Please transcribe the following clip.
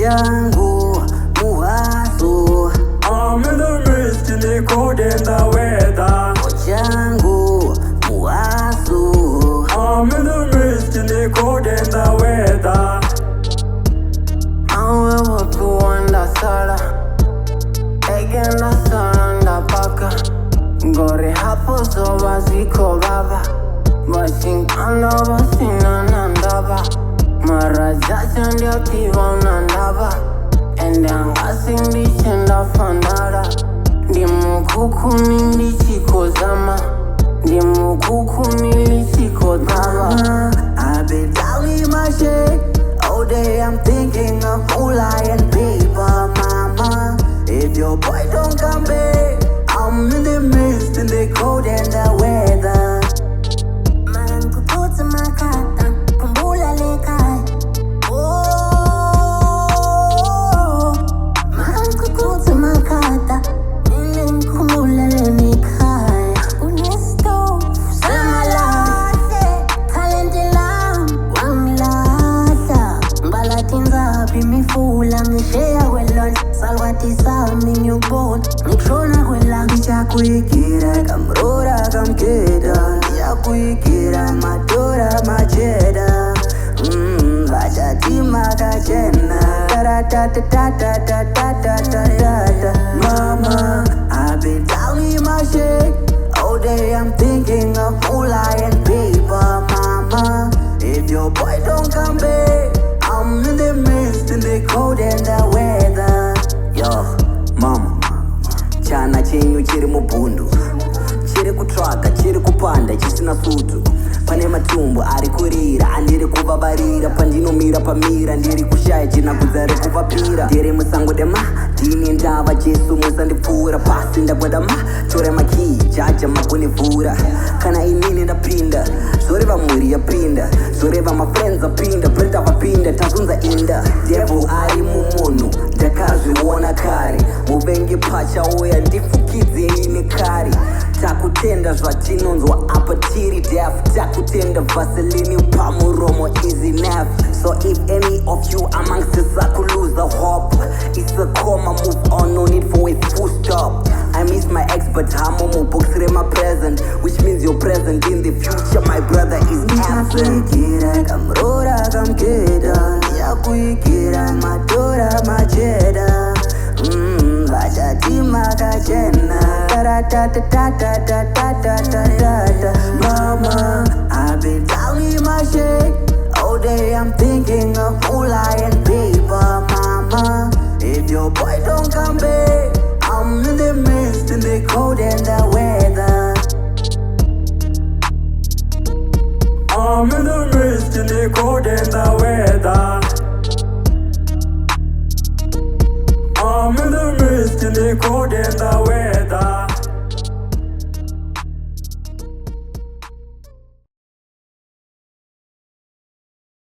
Jangu, muhasu. I'm in the mist in the cold and the weather. Jangu, muhasu. I'm in the mist in the cold and the weather. Awe watu wanda sala, ege na sala nda paka. Ngore hapo zoba ziko baba, basinkana basina nandaba. Marajaja ndio tiwa nandaba, ende angasindi chenda fandara. Ndi mukuku nilichiko zama, ndi mukuku nilichiko zama. I've been doubting my shit. All day I'm thinking of moolah and paper, mama. If your boy don't come back, I'm in the mist, in the cold and the weather. Maran kukuta makata, kumbula lekai. Oh, maran kukuta makata, nilin kumbula lekai. Unesto, samalase, talentilam, wangilasa. Mbalatinza bimifula mishea welon, salwati sami newborn, nikshona kwela. Kuikira kamrora kamkeda, ya kuikira madora majeda. Bajatima kajena, ta-ta-ta-ta-ta-ta-ta-ta-ta. Mama, I've been down in my shit. All day I'm thinking of moolah and paper, mama. If your boy don't come back, I'm in the mist, in the cold and the weather. Yo, mama. Chana chenyu chiri mubundu, chiri kutsvaga, chiri kupanda, chisina sutu. Pane matumbu ari kurira, andiri kuvavarira. Pandinomira pamira, ndiri kushaya chinakudza rekuvapira. Ndiri musango dema, ndini ndava Jesu musandipfuura. Pasi ndagwada tora makii, jaja magonivhura. Kana inini ndapinda, zoreva mhuri yapinda, zoreva mafriends apinda, brenda vapinda, tazunza inda. Devil ari mumunhu, ndakazviona kare. Muvengi pacha uya ndifukidze ini kare. Takutenda zvatinonzwa apa tiri deaf, takutenda vaseline pamuromo easy enough. So if any of you amongst us are could lose the hope, it's a comma, move on, no need for a full stop. I miss my ex but I'm on my present, which means you're present in the future. My brother is absent. Kuikira kamrora kamkeda, ya kuikira madora majeda. Bajatima kajena, ta-ta-ta-ta-ta-ta-ta-ta. Mama, I've been down in my shit. All day I'm thinking of moolah and paper, mama. If your boy don't come back, I'm in the mist, in the cold and the weather. I'm in the mist in the cold and the weather. I'm in the mist in the cold and the weather.